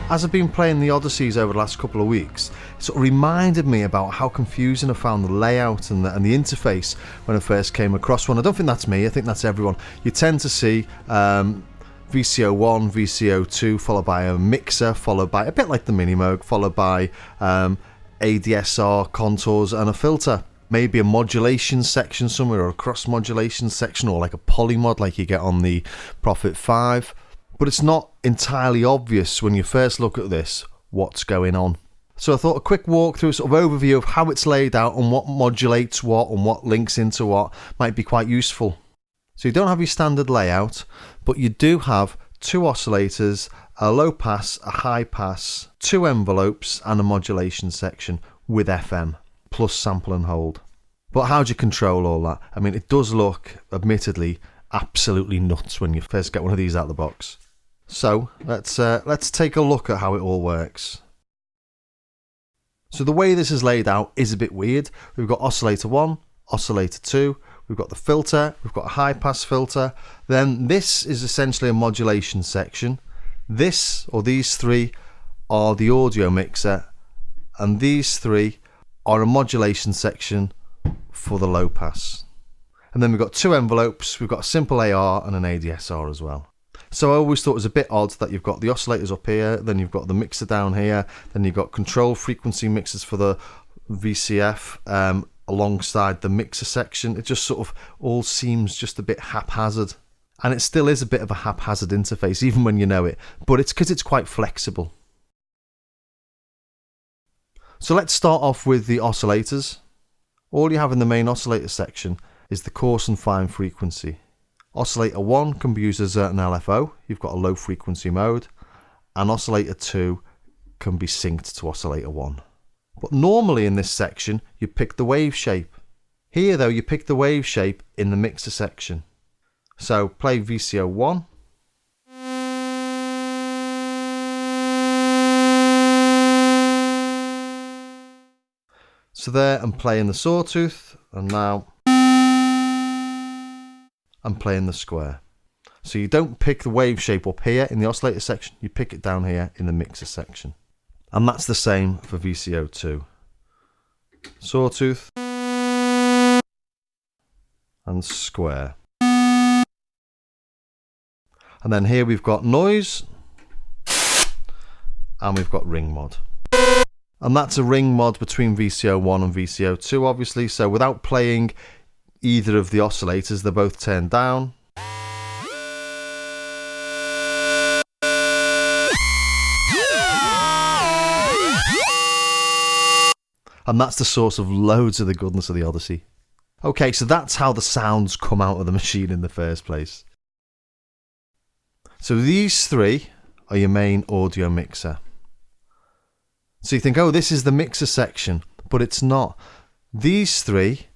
As I've been playing the Odysseys over the last couple of weeks, it sort of reminded me about how confusing I found the layout and the interface when I first came across one. I don't think that's me, I think that's everyone. You tend to see VCO1, VCO2, followed by a mixer, followed by, a bit like the Minimoog, followed by ADSR, contours and a filter. Maybe a modulation section somewhere, or a cross modulation section, or like a polymod like you get on the Prophet 5. But it's not entirely obvious when you first look at this what's going on. So I thought a quick walkthrough, sort of overview of how it's laid out and what modulates what and what links into what might be quite useful. So you don't have your standard layout, but you do have two oscillators, a low pass, a high pass, two envelopes and a modulation section with FM, plus sample and hold. But how do you control all that? I mean, it does look, admittedly, absolutely nuts when you first get one of these out of the box. So let's take a look at how it all works. So the way this is laid out is a bit weird. We've got oscillator 1, oscillator 2, we've got the filter, we've got a high pass filter, then this is essentially a modulation section. This, or these three, are the audio mixer, and these three are a modulation section for the low pass. And then we've got two envelopes, we've got a simple AR and an ADSR as well. So I always thought it was a bit odd that you've got the oscillators up here, then you've got the mixer down here, then you've got control frequency mixers for the VCF alongside the mixer section. It just sort of all seems just a bit haphazard. And it still is a bit of a haphazard interface, even when you know it, but it's because it's quite flexible. So let's start off with the oscillators. All you have in the main oscillator section is the coarse and fine frequency. Oscillator 1 can be used as an LFO, you've got a low frequency mode, and oscillator 2 can be synced to oscillator 1. But normally in this section you pick the wave shape. Here though you pick the wave shape in the mixer section. So play VCO 1. So there I'm playing the sawtooth, and now I'm playing the square. So you don't pick the wave shape up here in the oscillator section, you pick it down here in the mixer section. And that's the same for VCO2. Sawtooth and square. And then here we've got noise and we've got ring mod. And that's a ring mod between VCO1 and VCO2 obviously, so without playing either of the oscillators, they're both turned down. And that's the source of loads of the goodness of the Odyssey. Okay, so that's how the sounds come out of the machine in the first place. So these three are your main audio mixer. So you think, oh, this is the mixer section, but it's not. These three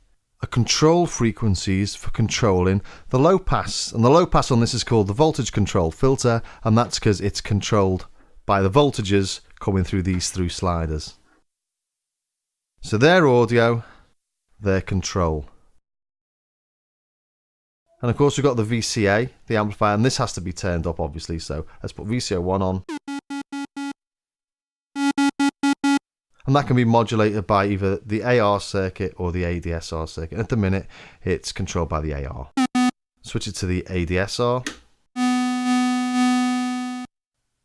are control frequencies for controlling the low pass, and the low pass on this is called the voltage control filter, and that's because it's controlled by the voltages coming through these three sliders. So their audio, their control. And of course we've got the VCA, the amplifier, and this has to be turned up obviously, so let's put VCO1 on. And that can be modulated by either the AR circuit or the ADSR circuit. And at the minute, it's controlled by the AR. Switch it to the ADSR.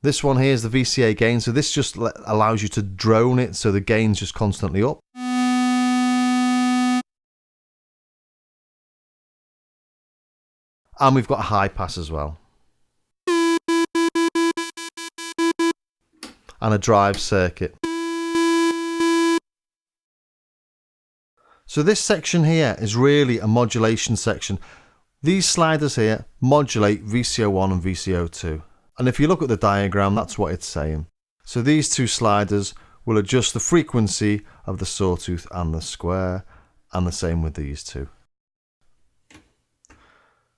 This one here is the VCA gain. So this just allows you to drone it, so the gain's just constantly up. And we've got a high pass as well. And a drive circuit. So this section here is really a modulation section. These sliders here modulate VCO1 and VCO2. And if you look at the diagram, that's what it's saying. So these two sliders will adjust the frequency of the sawtooth and the square, and the same with these two.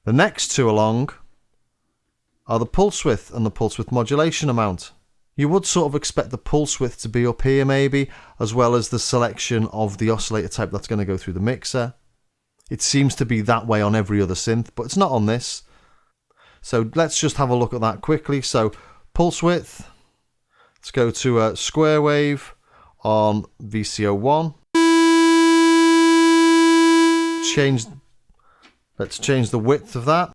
The next two along are the pulse width and the pulse width modulation amount. You would sort of expect the pulse width to be up here maybe, as well as the selection of the oscillator type that's going to go through the mixer. It seems to be that way on every other synth, but it's not on this. So let's just have a look at that quickly. So pulse width, Let's go to a square wave on VCO1. Let's change the width of that.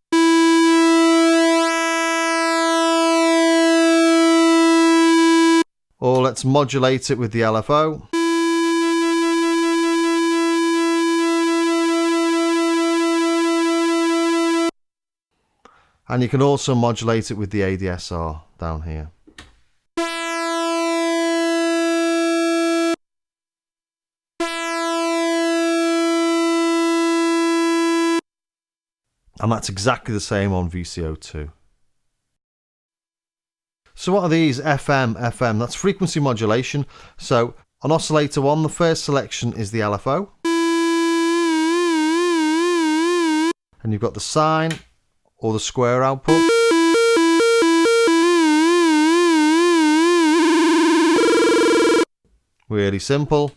Or let's modulate it with the LFO. And you can also modulate it with the ADSR down here. And that's exactly the same on VCO2. So what are these? FM, that's frequency modulation. So on oscillator 1, the first selection is the LFO. And you've got the sine or the square output. Really simple.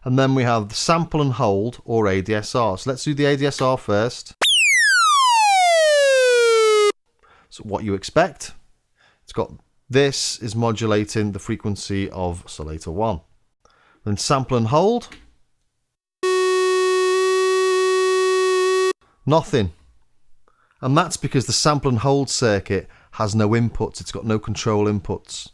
And then we have the sample and hold or ADSR. So let's do the ADSR first. So what you expect. It's got this is modulating the frequency of oscillator 1. Then sample and hold. Nothing. And that's because the sample and hold circuit has no inputs. It's got no control inputs.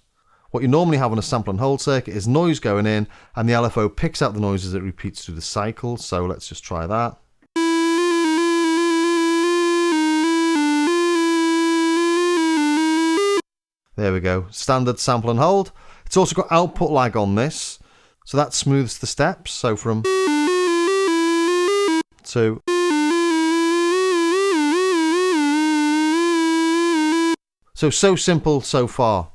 What you normally have on a sample and hold circuit is noise going in, and the LFO picks out the noise as it repeats through the cycle. So let's just try that. There we go, standard sample and hold. It's also got output lag on this, so that smooths the steps. So from to so simple so far.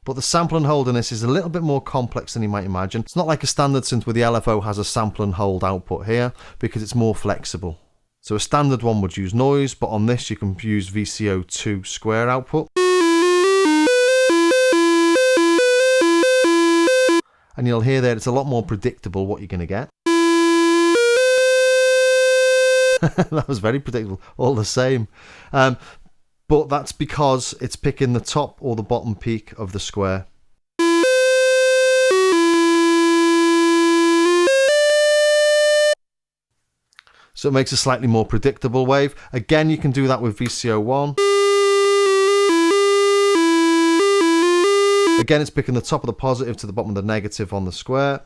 But the sample and hold in this is a little bit more complex than you might imagine. It's not like a standard synth where the LFO has a sample and hold output here, because it's more flexible. So a standard one would use noise, but on this you can use VCO2 square output. And you'll hear there it's a lot more predictable what you're going to get. That was very predictable, all the same. But that's because it's picking the top or the bottom peak of the square. So it makes a slightly more predictable wave. Again, you can do that with VCO1. Again, it's picking the top of the positive to the bottom of the negative on the square.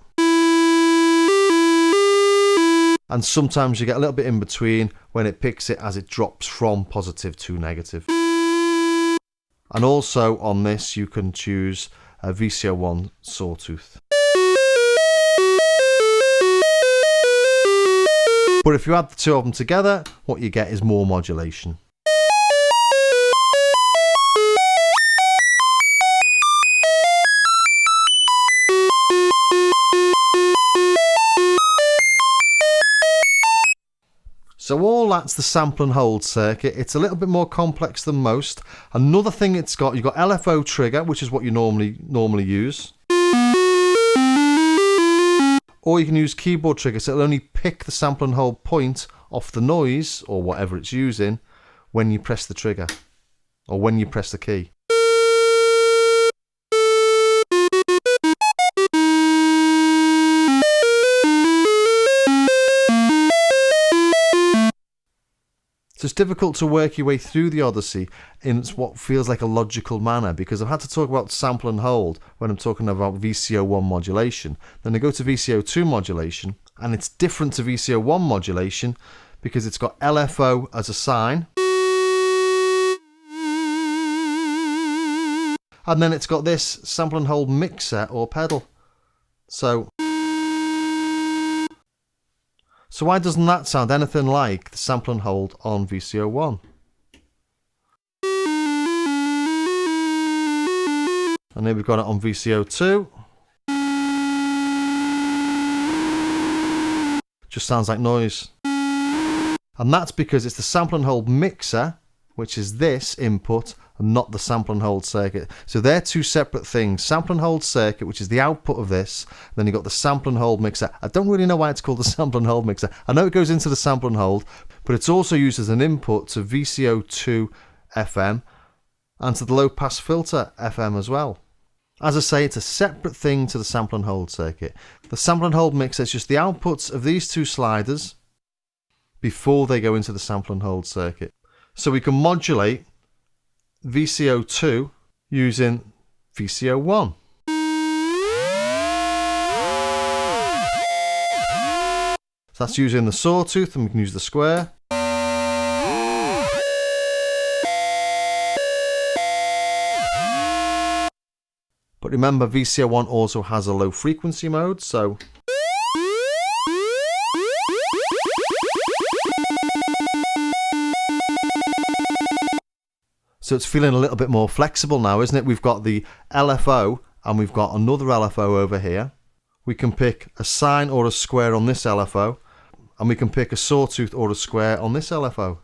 And sometimes you get a little bit in between when it picks it as it drops from positive to negative. And also on this, you can choose a VCO1 sawtooth. But if you add the two of them together, what you get is more modulation. So all that's the sample and hold circuit. It's a little bit more complex than most. Another thing it's got, you've got LFO trigger, which is what you normally use. Or you can use keyboard trigger, so it'll only pick the sample and hold point off the noise, or whatever it's using, when you press the trigger, or when you press the key. So it's difficult to work your way through the Odyssey in what feels like a logical manner, because I've had to talk about sample and hold when I'm talking about VCO1 modulation. Then I go to VCO2 modulation, and it's different to VCO1 modulation because it's got LFO as a sine. And then it's got this sample and hold mixer or pedal. So why doesn't that sound anything like the sample and hold on VCO1? And here we've got it on VCO2. Just sounds like noise. And that's because it's the sample and hold mixer, which is this input, and not the sample and hold circuit. So they're two separate things. Sample and hold circuit, which is the output of this. Then you've got the sample and hold mixer. I don't really know why it's called the sample and hold mixer. I know it goes into the sample and hold, but it's also used as an input to VCO2 FM and to the low pass filter FM as well. As I say, it's a separate thing to the sample and hold circuit. The sample and hold mixer is just the outputs of these two sliders before they go into the sample and hold circuit. So we can modulate VCO2 using VCO1. So that's using the sawtooth, and we can use the square. But remember, VCO1 also has a low frequency mode, so it's feeling a little bit more flexible now, isn't it? We've got the LFO and we've got another LFO over here. We can pick a sine or a square on this LFO, and we can pick a sawtooth or a square on this LFO.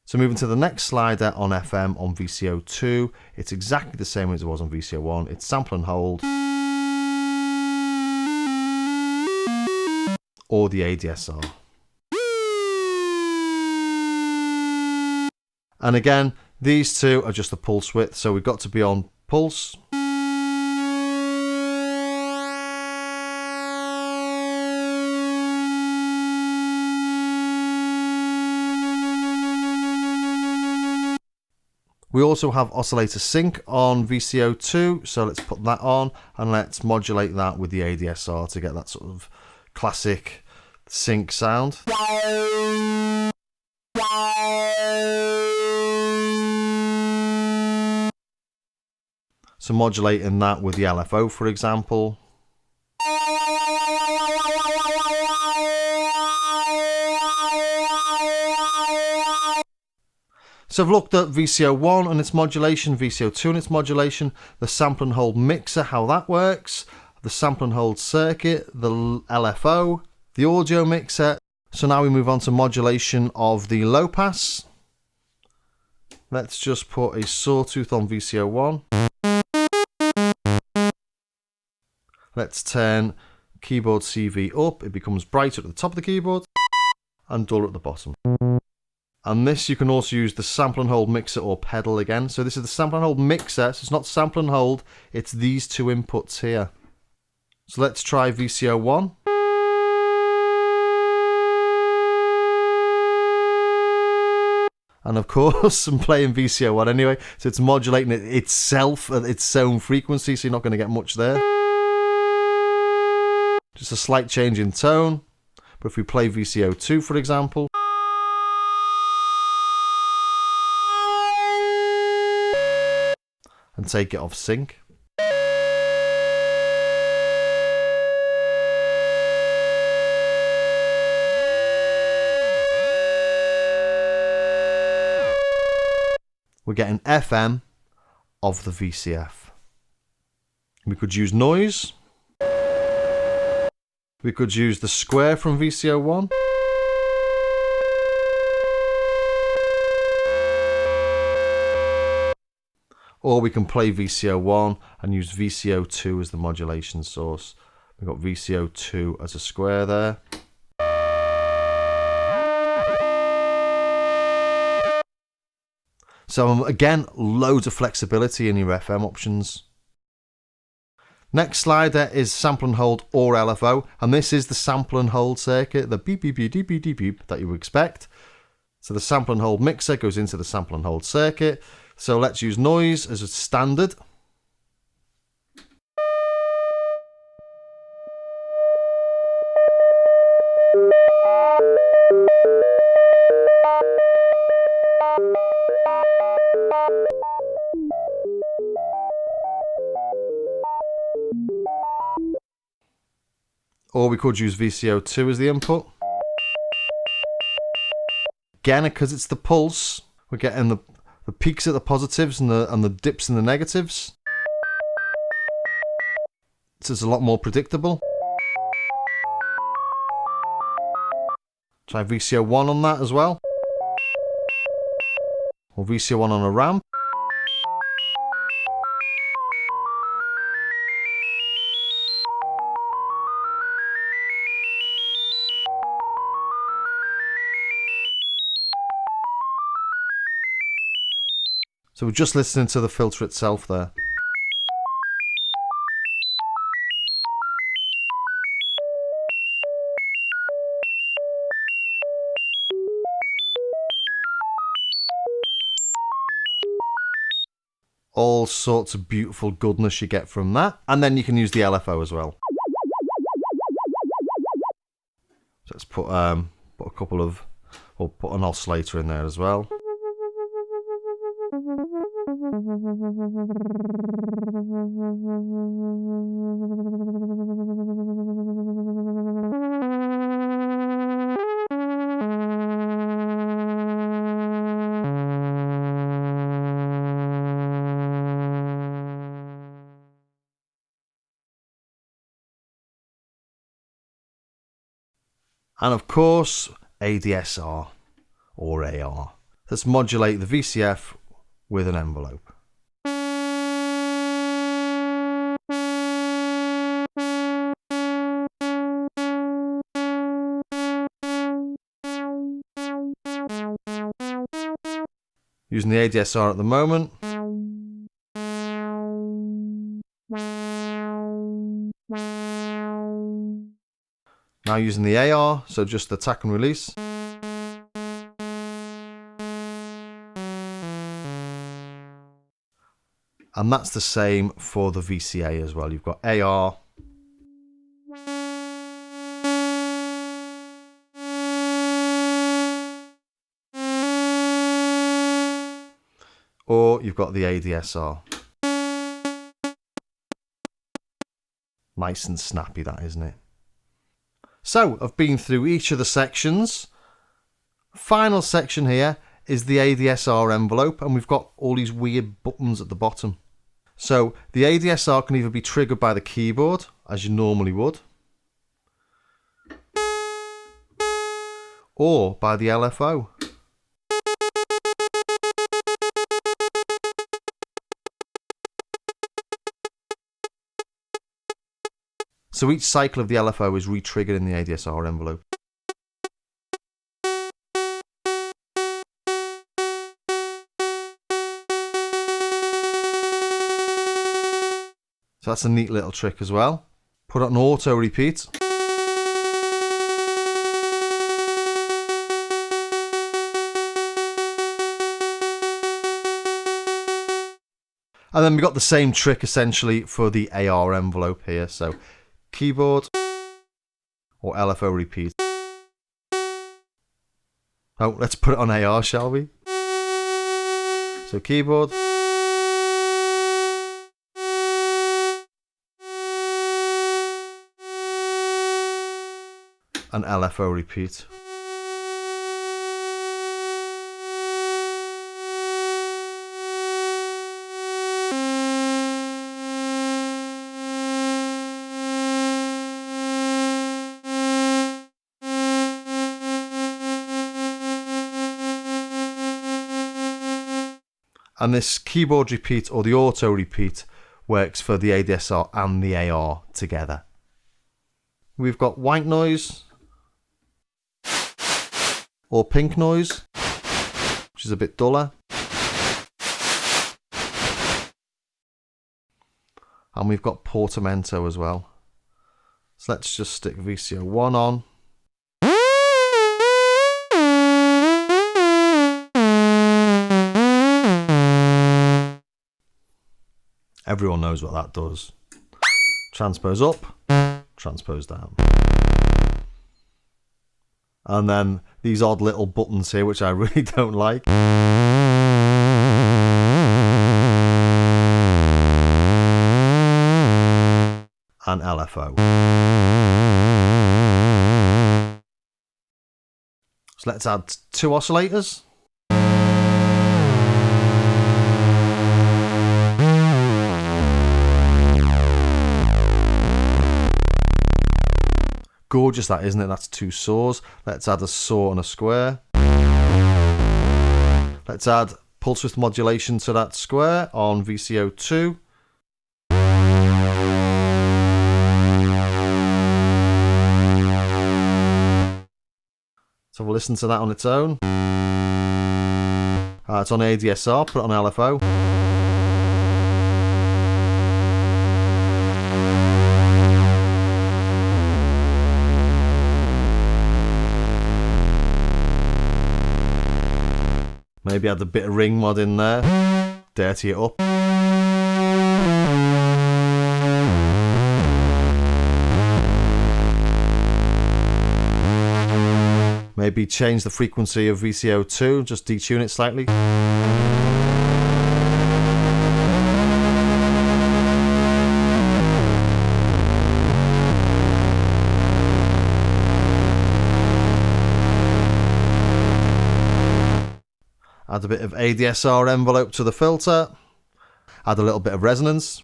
So moving to the next slider on FM on VCO2, it's exactly the same as it was on VCO1. It's sample and hold, or the ADSR. And again, these two are just the pulse width, so we've got to be on pulse. We also have oscillator sync on VCO2, so let's put that on and let's modulate that with the ADSR to get that sort of classic sync sound. So modulating that with the LFO, for example. So I've looked at VCO1 and its modulation, VCO2 and its modulation, the sample and hold mixer, how that works, the sample and hold circuit, the LFO, the audio mixer. So now we move on to modulation of the low pass. Let's just put a sawtooth on VCO1. Let's turn keyboard CV up, it becomes brighter at the top of the keyboard and duller at the bottom. And this, you can also use the sample and hold mixer or pedal again. So this is the sample and hold mixer, so it's not sample and hold, it's these two inputs here. So let's try VCO1. And of course, I'm playing VCO1 anyway, so it's modulating it itself at its own frequency, so you're not going to get much there. Just a slight change in tone. But if we play VCO2, for example, and take it off sync, we're getting FM of the VCF. We could use noise. We could use the square from VCO1. Or we can play VCO1 and use VCO2 as the modulation source. We've got VCO2 as a square there. So again, loads of flexibility in your FM options. Next slider is sample and hold or LFO, and this is the sample and hold circuit, the beep beep beep beep beep beep beep that you would expect. So the sample and hold mixer goes into the sample and hold circuit. So let's use noise as a standard. Or we could use VCO2 as the input. Again, because it's the pulse, we're getting the peaks at the positives and the dips in the negatives. So it's a lot more predictable. Try VCO1 on that as well. Or VCO1 on a ramp. So we're just listening to the filter itself there. All sorts of beautiful goodness you get from that. And then you can use the LFO as well. So let's put a couple of, or put an oscillator in there as well. And of course, ADSR or AR. Let's modulate the VCF with an envelope. Using the ADSR at the moment. Now using the AR, so just attack and release. And that's the same for the VCA as well. You've got AR. Or you've got the ADSR. Nice and snappy that, isn't it? So, I've been through each of the sections. Final section here is the ADSR envelope, and we've got all these weird buttons at the bottom. So, the ADSR can either be triggered by the keyboard, as you normally would, or by the LFO. So each cycle of the LFO is re-triggered in the ADSR envelope. So that's a neat little trick as well. Put it on auto repeat. And then we've got the same trick essentially for the AR envelope here. So keyboard or LFO repeat. Oh, let's put it on AR, shall we? So keyboard. And LFO repeat. And this keyboard repeat or the auto repeat works for the ADSR and the AR together. We've got white noise or pink noise, which is a bit duller. And we've got portamento as well. So let's just stick VCO1 on. Everyone knows what that does. Transpose up, transpose down. And then these odd little buttons here, which I really don't like. And LFO. So let's add 2 oscillators. Gorgeous that, isn't it? That's 2 saws. Let's add a saw and a square. Let's add pulse width modulation to that square on VCO2. So we'll listen to that on its own. It's on ADSR, put it on LFO. Maybe add a bit of ring mod in there, dirty it up. maybe change the frequency of VCO2, just detune it slightly. Add a bit of ADSR envelope to the filter. Add a little bit of resonance.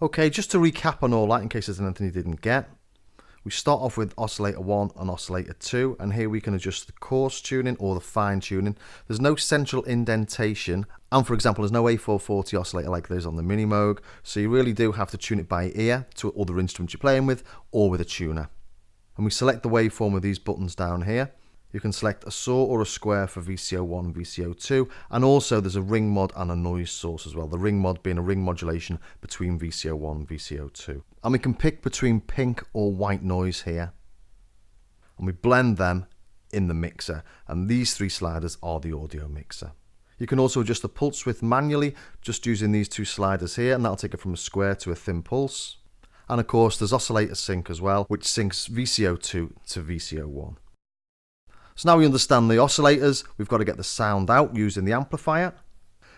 Okay, just to recap on all that in case there's anything you didn't get. We start off with oscillator 1 and oscillator 2, and here we can adjust the coarse tuning or the fine tuning. There's no central indentation, and for example there's no A440 oscillator like there's on the Mini Moog, so you really do have to tune it by ear to other instruments you're playing with or with a tuner. And we select the waveform with these buttons down here. You can select a saw or a square for VCO1 and VCO2, and also there's a ring mod and a noise source as well, the ring mod being a ring modulation between VCO1 and VCO2. And we can pick between pink or white noise here, and we blend them in the mixer, and these three sliders are the audio mixer. You can also adjust the pulse width manually just using these two sliders here, and that'll take it from a square to a thin pulse. And of course there's oscillator sync as well, which syncs VCO2 to VCO1. So now we understand the oscillators, we've got to get the sound out using the amplifier.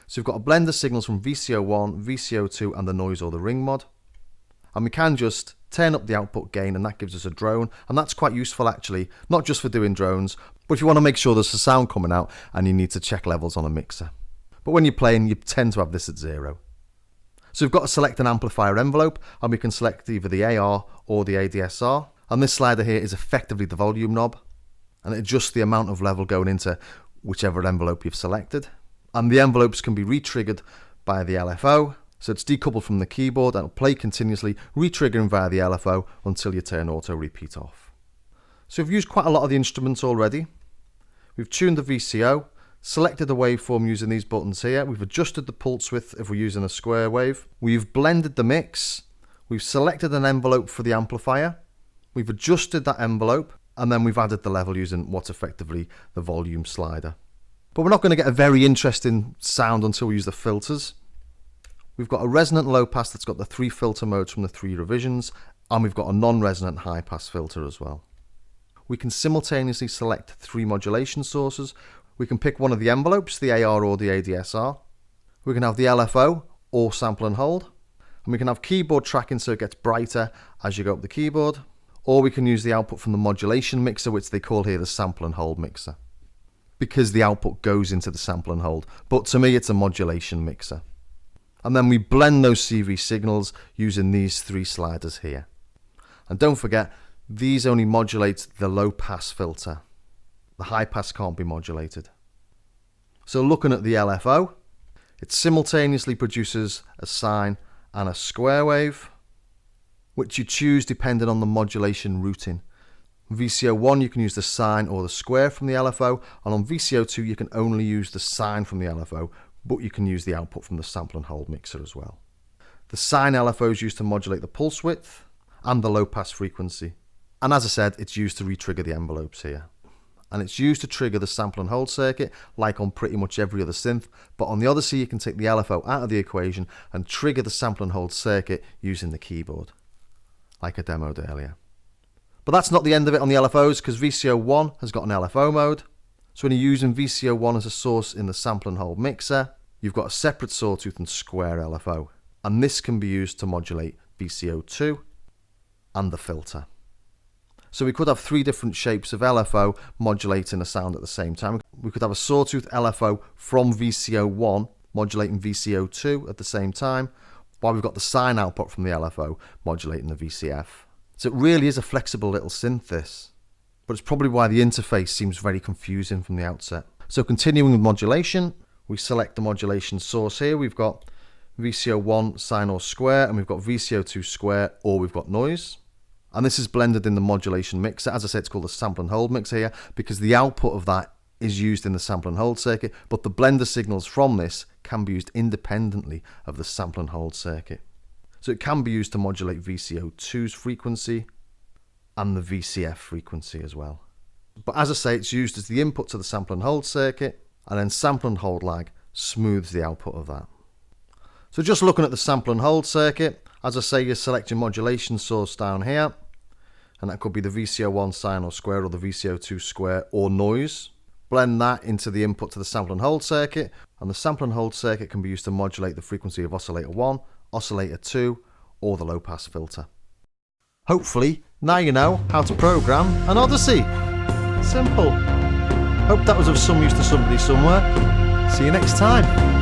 So we've got to blend the signals from VCO1, VCO2 and the noise or the ring mod. And we can just turn up the output gain, and that gives us a drone, and that's quite useful actually, not just for doing drones, but if you want to make sure there's a sound coming out and you need to check levels on a mixer. But when you're playing, you tend to have this at 0. So we've got to select an amplifier envelope, and we can select either the AR or the ADSR, and this slider here is effectively the volume knob, and it adjusts the amount of level going into whichever envelope you've selected. And the envelopes can be re-triggered by the LFO, so it's decoupled from the keyboard and it'll play continuously, re-triggering via the LFO until you turn auto repeat off. So we've used quite a lot of the instruments already. We've tuned the VCO, selected the waveform using these buttons here, we've adjusted the pulse width if we're using a square wave, we've blended the mix, we've selected an envelope for the amplifier, we've adjusted that envelope, and then we've added the level using what's effectively the volume slider. But we're not going to get a very interesting sound until we use the filters. We've got a resonant low pass that's got the 3 filter modes from the 3 revisions, and we've got a non-resonant high pass filter as well. We can simultaneously select 3 modulation sources. We can pick one of the envelopes, the AR or the ADSR. We can have the LFO or sample and hold. And we can have keyboard tracking so it gets brighter as you go up the keyboard. Or we can use the output from the modulation mixer, which they call here the sample and hold mixer, because the output goes into the sample and hold. But to me, it's a modulation mixer. And then we blend those CV signals using these 3 sliders here. And don't forget, these only modulate the low pass filter. The high pass can't be modulated. So looking at the LFO, it simultaneously produces a sine and a square wave, which you choose depending on the modulation routing. VCO1 you can use the sine or the square from the LFO, and on VCO2 you can only use the sine from the LFO, but you can use the output from the sample and hold mixer as well. The sine LFO is used to modulate the pulse width and the low pass frequency. And as I said, it's used to re-trigger the envelopes here. And it's used to trigger the sample and hold circuit, like on pretty much every other synth, but on the Odyssey you can take the LFO out of the equation and trigger the sample and hold circuit using the keyboard, like I demoed earlier. But that's not the end of it on the LFOs, because VCO1 has got an LFO mode. So when you're using VCO1 as a source in the sample and hold mixer, you've got a separate sawtooth and square LFO. And this can be used to modulate VCO2 and the filter. So we could have 3 different shapes of LFO modulating a sound at the same time. We could have a sawtooth LFO from VCO1 modulating VCO2 at the same time, while we've got the sine output from the LFO modulating the VCF. So it really is a flexible little synth, this. But it's probably why the interface seems very confusing from the outset. So continuing with modulation, we select the modulation source here. We've got VCO1 sine or square, and we've got VCO2 square, or we've got noise. And this is blended in the modulation mixer. As I said, it's called the sample and hold mixer here, because the output of that is used in the sample and hold circuit, but the blender signals from this can be used independently of the sample and hold circuit. So it can be used to modulate VCO2's frequency and the VCF frequency as well. But as I say, it's used as the input to the sample and hold circuit, and then sample and hold lag smooths the output of that. So just looking at the sample and hold circuit, as I say, you select your modulation source down here, and that could be the VCO1 sine or square or the VCO2 square or noise. Blend that into the input to the sample and hold circuit, and the sample and hold circuit can be used to modulate the frequency of oscillator 1, oscillator 2, or the low pass filter. Hopefully, now you know how to program an Odyssey. Simple. Hope that was of some use to somebody somewhere. See you next time.